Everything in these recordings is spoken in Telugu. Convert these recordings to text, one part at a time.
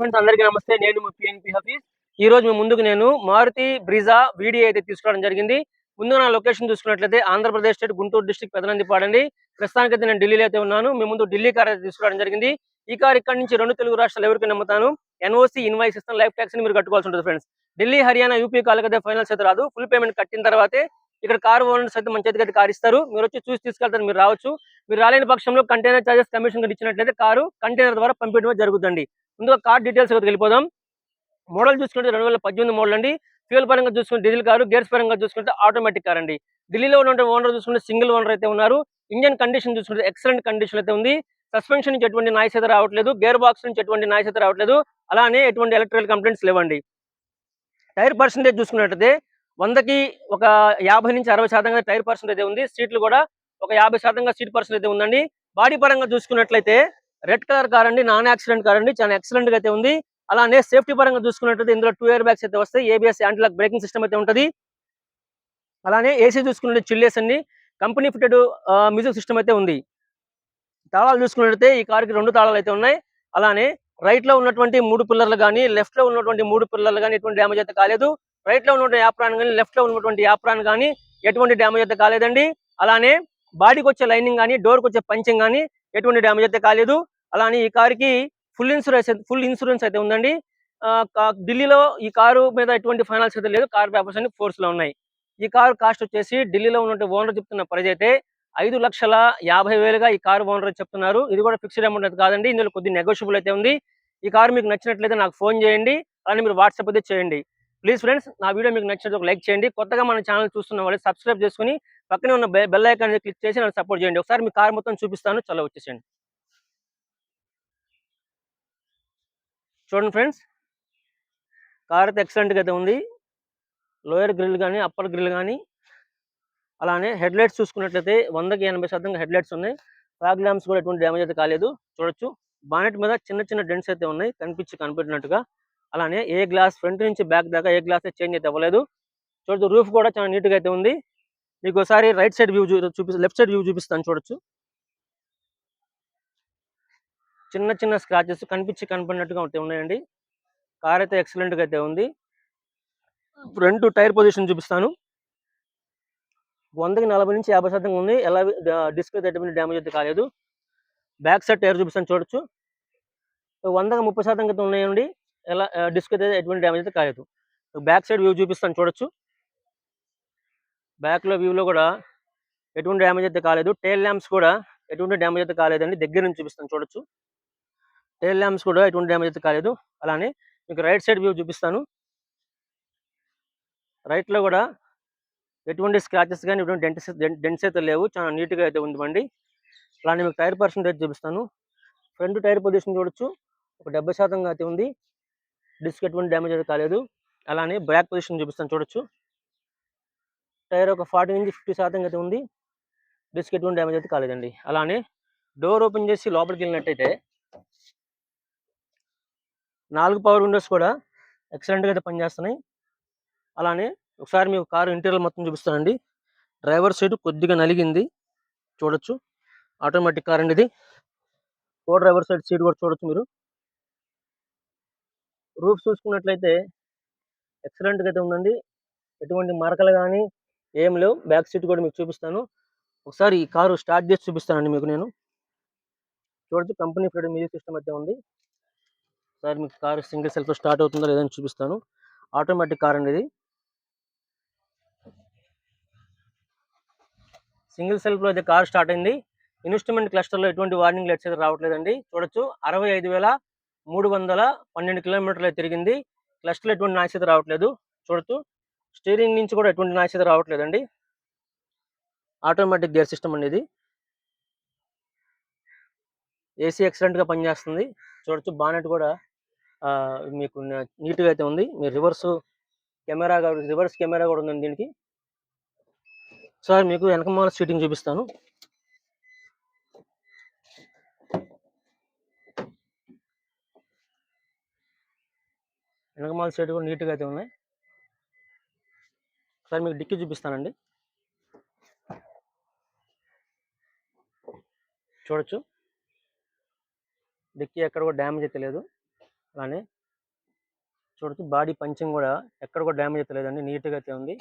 ఫ్రెండ్స్ అందరికీ నమస్తే. నేను మీ పిఎన్పి హఫీజ్. ఈ రోజు మీ ముందుకు నేను మారుతి బ్రిజా వీడియో అయితే తీసుకురావడం జరిగింది. ముందుగా నా లొకేషన్ చూసుకున్నట్లయితే ఆంధ్రప్రదేశ్ స్టేట్ గుంటూరు డిస్ట్రిక్ట్ పెదనందిపాడండి. ప్రస్తుతానికైతే నేను ఢిల్లీలో అయితే ఉన్నాను. మీ ముందు ఢిల్లీ కార్ అయితే తీసుకురావడం జరిగింది. ఈ కార్ ఇక్కడ నుంచి 2 తెలుగు రాష్ట్రాలు ఎవరికి నమ్ముతాను. ఎన్ఓసి ఇన్వాయిస్ ఇస్తాను, లైఫ్ ట్యాక్స్ ని మీరు కట్టుకోవాల్సి ఉంటుంది ఫ్రెండ్స్. ఢిల్లీ, హర్యానా, యూపీ కాలకైతే ఫైనల్స్ అయితే రాదు. ఫుల్ పేమెంట్ కట్టిన తర్వాతే ఇక్కడ కార్ ఓనర్స్ అయితే మన చేతికి అయితే కార్ ఇస్తారు. మీరు వచ్చి చూసి తీసుకెళ్తారు, మీరు రావచ్చు. మీరు రాలేని పక్షంలో కంటైనర్ చార్జెస్ కమిషన్ ఇచ్చినట్లయితే కారు కంటైనర్ ద్వారా పంపించడం జరుగుతుంది. ముందుగా కార్ డీటెయిల్స్ వెళ్ళిపోదాం. మోడల్ చూసుకుంటే 2018 మోడల్ అండి. ఫ్యూల్ పరంగా చూసుకుంటే డీజిల్ కారు, గేర్స్ పరంగా చూసుకుంటే ఆటోమేటిక్ కార్ అండి. ఢిల్లీలో ఉన్న ఓనర్ చూసుకుంటే సింగిల్ ఓనర్ అయితే ఉన్నారు. ఇంజన్ కండిషన్ చూసుకుంటే ఎక్సలెంట్ కండిషన్ అయితే ఉంది. సస్పెన్షన్ నుంచి ఎటువంటి నాయిస్ అయితే రావట్లేదు, గేర్ బాక్స్ నుంచి ఎటువంటి నాయిస్ అయితే రావట్లేదు, అలానే ఎటువంటి ఎలక్ట్రికల్ కంప్లైంట్స్ లేవండి. టైర్ పర్సెంటేజ్ చూసుకున్నట్టయితే 100కి ఒక 50 నుంచి 60% టైర్ పర్సెంటేజ్ ఉంది. సీట్లు కూడా ఒక 50% సీట్ పర్సెంట్ అయితే ఉందండి. బాడీ పరంగా చూసుకున్నట్లయితే రెడ్ కలర్ కార్ అండి, నాన్ యాక్సిడెంట్ కార్ అండి, చాలా ఎక్సలెంట్ గా అయితే ఉంది. అలానే సేఫ్టీ పరంగా చూసుకున్నట్లయితే ఇందులో 2 ఎయిర్ బ్యాగ్స్ అయితే వస్తాయి, ABS anti lock braking system అయితే ఉంటుంది. అలానే ఏసీ చూసుకున్నట్టు చిల్లేస్ అండి, కంపెనీ ఫిటెడ్ మ్యూజిక్ సిస్టమ్ అయితే ఉంది. తాళాలు చూసుకున్నట్లయితే ఈ కార్కి 2 తాళాలు అయితే ఉన్నాయి. అలానే రైట్ లో ఉన్నటువంటి 3 పిల్లర్లు కానీ, లెఫ్ట్ లో ఉన్నటువంటి 3 పిల్లర్లు కానీ ఎటువంటి డ్యామేజ్ అయితే కాలేదు. రైట్ లో ఉన్నటువంటి యాప్రాన్ కానీ, లెఫ్ట్ లో ఉన్నటువంటి యాప్రాన్ కానీ ఎటువంటి డ్యామేజ్ అయితే కాలేదండి. అలానే బాడీకి వచ్చే లైనింగ్ కానీ, డోర్కి వచ్చే పంచింగ్ కానీ ఎటువంటి డ్యామేజ్ అయితే కాలేదు. అలానే ఈ కార్కి ఫుల్ ఇన్సూరెన్స్ అయితే ఉందండి. ఢిల్లీలో ఈ కారు మీద ఎటువంటి ఫైనాన్స్ అయితే లేదు. కార్ పేపర్స్ అన్ని ఫోర్స్ లో ఉన్నాయి. ఈ కారు కాస్ట్ వచ్చేసి ఢిల్లీలో ఉన్నటువంటి ఓనర్ చెప్తున్న ప్రైస్ అయితే 5,50,000గా ఈ కారు ఓనర్ చెప్తున్నారు. ఇది కూడా ఫిక్స్డ్ అమౌంట్ అయితే కాదండి, ఇందులో కొద్ది నెగోషియబుల్ అయితే ఉంది. ఈ కారు మీకు నచ్చినట్లయితే నాకు ఫోన్ చేయండి, అలానే మీరు వాట్సాప్ అయితే చేయండి. ప్లీజ్ ఫ్రెండ్స్, నా వీడియో మీకు నచ్చినట్టు ఒక లైక్ చేయండి. కొత్తగా మన ఛానల్ చూస్తున్న వాళ్ళు సబ్స్క్రైబ్ చేసుకుని పక్కనే ఉన్న బెల్ ఐకాన్ క్లిక్ చేసి నాకు సపోర్ట్ చేయండి. ఒకసారి మీ కార్ మొత్తం చూపిస్తాను, చలో వచ్చేసేయండి. చూడండి ఫ్రెండ్స్, కార్ అయితే ఎక్సలెంట్గా అయితే ఉంది. లోయర్ గ్రిల్ కానీ, అప్పర్ గ్రిల్ కానీ, అలానే హెడ్ లైట్స్ చూసుకున్నట్లయితే 100కి 80% హెడ్ లైట్స్ ఉన్నాయి. ఫ్లాగ్ ల్యాంప్స్ కూడా ఎటువంటి డ్యామేజ్ అయితే కాలేదు, చూడొచ్చు. బానెట్ మీద చిన్న చిన్న డెంట్స్ అయితే ఉన్నాయి, కనిపెట్టినట్టుగా. అలానే ఏ గ్లాస్ ఫ్రంట్ నుంచి బ్యాక్ దాకా ఏ గ్లాస్ చేంజ్ అయితే అవ్వలేదు. చూడొచ్చు, రూఫ్ కూడా చాలా నీట్గా అయితే ఉంది. మీకు ఒకసారి right side view left side view చూపిస్తాను, చూడొచ్చు. చిన్న చిన్న స్క్రాచెస్ కనిపెట్టినట్టుగా ఉన్నాయండి. కార్ అయితే ఎక్సలెంట్గా అయితే ఉంది. ఫ్రంట్ టైర్ పొజిషన్ చూపిస్తాను. 100కి 40 నుంచి 50% ఉంది. ఎలా డిస్క్ అయితే ఎటువంటి డ్యామేజ్ అయితే కాలేదు. బ్యాక్ సైడ్ టైర్ చూపిస్తాను, చూడొచ్చు. 100కి 30% అయితే ఉన్నాయండి. ఎలా డిస్క్ అయితే ఎటువంటి డ్యామేజ్ అయితే కాలేదు. బ్యాక్ సైడ్ వ్యూ చూపిస్తాను, చూడొచ్చు. బ్యాక్ లో వ్యూలో కూడా ఎటువంటి డ్యామేజ్ అయితే కాలేదు. టైల్ ల్యాంప్స్ కూడా ఎటువంటి డ్యామేజ్ అయితే కాలేదండి. దగ్గర నుంచి చూపిస్తాను, చూడొచ్చు. టైల్ ల్యాంప్స్ కూడా ఎటువంటి డ్యామేజ్ అయితే కాలేదు. అలానే మీకు రైట్ సైడ్ వ్యూ చూపిస్తాను. రైట్ లో కూడా ఎటువంటి స్క్రాచెస్ కానీ ఎటువంటి డెంట్స్ అయితే లేవు, చాలా నీట్గా అయితే ఉంది బండి. అలానే మీకు టైర్ పర్సెంటేజ్ చూపిస్తాను. ఫ్రంట్ టైర్ పొజిషన్ చూడొచ్చు, ఒక 70% అయితే ఉంది. డిస్క్ ఎటువంటి డ్యామేజ్ అయితే కాలేదు. అలానే బ్యాక్ పొజిషన్ చూపిస్తాను, చూడొచ్చు. టైర్ ఒక 40 నుంచి 50% అయితే ఉంది. డిస్క్ ఎటువంటి డ్యామేజ్ అయితే కాలేదండి. అలానే డోర్ ఓపెన్ చేసి లోపలికి వెళ్ళినట్టయితే 4 పవర్ విండోస్ కూడా ఎక్సలెంట్గా అయితే పనిచేస్తున్నాయి. అలానే ఒకసారి మీకు కారు ఇంటీరియర్ మొత్తం చూపిస్తానండి. డ్రైవర్ సీటు కొద్దిగా నలిగింది, చూడొచ్చు. ఆటోమేటిక్ కార్ అండి ఇది. కో డ్రైవర్ సైడ్ సీట్ కూడా చూడొచ్చు మీరు. రూఫ్ చూసుకున్నట్లయితే ఎక్సలెంట్గా అయితే ఉందండి. ఎటువంటి మరకలు కానీ ఏం లేవు. బ్యాక్ సీట్ కూడా మీకు చూపిస్తాను. ఒకసారి ఈ కారు స్టార్ట్ చేసి చూపిస్తానండి మీకు నేను. చూడొచ్చు, కంపెనీ ఫిటెడ్ మ్యూజిక్ సిస్టమ్ అయితే ఉంది. ఒకసారి మీకు కారు సింగిల్ సెల్ఫ్ స్టార్ట్ అవుతుందో లేదని చూపిస్తాను. ఆటోమేటిక్ కార్ అండి ఇది. సింగిల్ సెల్ఫ్ లో అయితే కార్ స్టార్ట్ అయింది. ఇన్స్ట్రుమెంట్ క్లస్టర్ లో ఎటువంటి వార్నింగ్ లైట్స్ అయితే రావట్లేదండి. చూడొచ్చు, 65,312 కిలోమీటర్లు అయితే తిరిగింది. క్లస్టర్ లో ఎటువంటి నాయిస్ అయితే రావట్లేదు, చూడొచ్చు. స్టీరింగ్ నుంచి కూడా ఎటువంటి నాయిస్ అయితే రావట్లేదండి. ఆటోమేటిక్ గేర్ సిస్టమ్ అండి ఇది. ఏసీ ఎక్సలెంట్ గా పనిచేస్తుంది, చూడొచ్చు. బానెట్ కూడా మీకు నీట్గా అయితే ఉంది. మీరు రివర్స్ కెమెరా కూడా ఉందండి దీనికి. సార్ మీకు వెనకమాల సీటింగ్ చూపిస్తాను. వెనకమాల సీట్ కూడా నీట్గా అయితే ఉన్నాయి. సార్ మీకు డిక్కీ చూపిస్తానండి, చూడొచ్చు. డిక్కీ ఎక్కడ కూడా డ్యామేజ్ అయితే లేదు. అలానే చూడొచ్చు బాడీ పంచింగ్ కూడా ఎక్కడ కూడా డ్యామేజ్ అయితే లేదండి, నీట్గా అయితే ఉంది.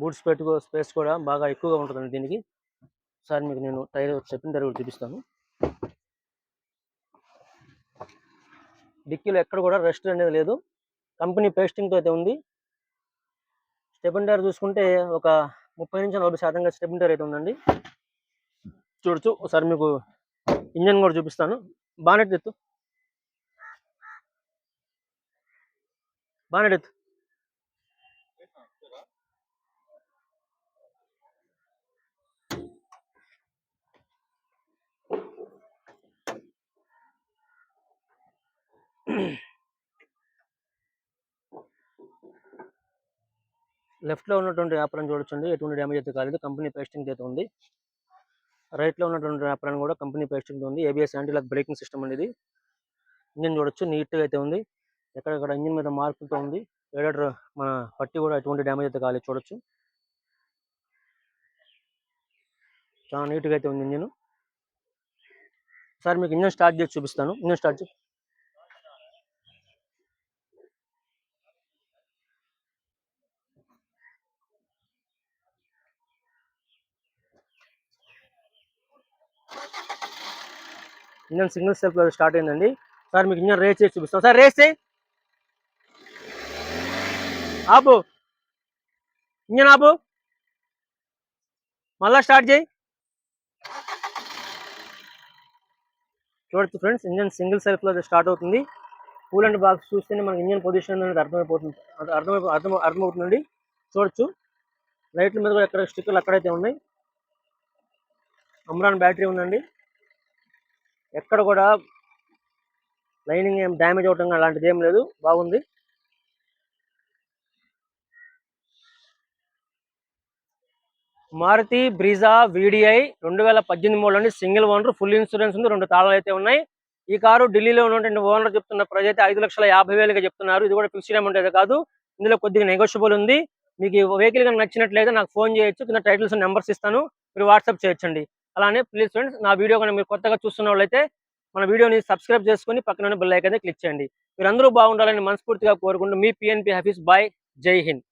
బూట్ స్పేస్ కూడా బాగా ఎక్కువగా ఉంటుందండి దీనికి. ఒకసారి మీకు నేను టైర్ చెప్పిన టైర్ కూడా చూపిస్తాను. డిక్కీలో ఎక్కడ కూడా రెస్ట్ అనేది లేదు, కంపెనీ పేస్టింగ్తో అయితే ఉంది. స్టెబిన్ టైర్ చూసుకుంటే ఒక 30 నుంచి 40% స్టెబిన్ టైర్ అయితే ఉందండి. చూడొచ్చు. ఒకసారి మీకు ఇంజన్ కూడా చూపిస్తాను. బానెట్ ఎత్తు, బానెట్ ఎత్తు. లెఫ్ట్లో ఉన్నటువంటి యాప్రాన్ చూడొచ్చండి, ఎటువంటి డ్యామేజ్ అయితే కాలేదు, కంపెనీ పేస్టింగ్ అయితే ఉంది. రైట్లో ఉన్నటువంటి యాప్రాన్ కూడా కంపెనీ పేస్టింగ్ ఉంది. ABS anti lock braking system అనేది. ఇంజన్ చూడొచ్చు, నీట్గా అయితే ఉంది, ఎక్కడెక్కడ ఇంజన్ మీద మార్పులతో ఉంది. రేడియేటర్ మన పట్టి కూడా ఎటువంటి డ్యామేజ్ అయితే కాలేదు, చూడొచ్చు. చాలా నీట్గా అయితే ఉంది ఇంజన్. సార్ మీకు ఇంజన్ స్టార్ట్ చేసి చూపిస్తాను. ఇంజన్ స్టార్ట్ చేసి ఇంజన్ సింగిల్ సెల్ఫ్ స్టార్ట్ అయిందండి. సార్ మీకు ఇంజన్ రేస్ చేసి చూపిస్తాను. సార్ రేస్ చేయి, ఆపు, ఇంజన్ ఆపు, మళ్ళా స్టార్ట్ చేయి. చూడొచ్చు ఫ్రెండ్స్, ఇంజన్ సింగిల్ సెల్ఫ్లో స్టార్ట్ అవుతుంది. కూల్ అండ్ బాక్స్ చూస్తేనే మనకి ఇంజన్ పొజిషన్ అనేది అర్థమైపోతుంది, అర్థమవుతుందండి. చూడొచ్చు, లైట్ల మీద కూడా ఎక్కడ స్టిక్కర్లు అక్కడైతే ఉన్నాయి. అమ్రాన్ బ్యాటరీ ఉందండి, ఎక్కడ కూడా లైనింగ్ ఏం డ్యామేజ్ అవటం అలాంటిది ఏం లేదు, బాగుంది. Maruti Brezza VDI 2018 model, single owner, full insurance ఉంది, 2 తాళాలు అయితే ఉన్నాయి. ఈ కారు ఢిల్లీలో ఉన్నటువంటి ఓనర్ చెప్తున్న ప్రైస్ అయితే 5,50,000గా చెప్తున్నారు. ఇది కూడా ఫిక్స్డ్ అమౌంట్ అయితే కాదు, ఇందులో కొద్దిగా నెగోషియబుల్ ఉంది. మీకు ఈ వెహికల్ కనుక నచ్చినట్లయితే నాకు ఫోన్ చేయొచ్చు, కింద టైటిల్స్ నెంబర్స్ ఇస్తాను, మీరు వాట్సాప్ చేయొచ్చండి. అలానే ప్లీజ్ ఫ్రెండ్స్, నా వీడియో కనుక మీరు కొత్తగా చూస్తున్న వాళ్ళైతే మన వీడియోని సబ్స్క్రైబ్ చేసుకొని పక్కన బెల్ ఐకాన్ క్లిక్ చేయండి. మీరు అందరూ బాగుండాలని మనస్ఫూర్తిగా కోరుకుంటూ మీ PNP హఫీజ్. బాయ్, జై హింద్.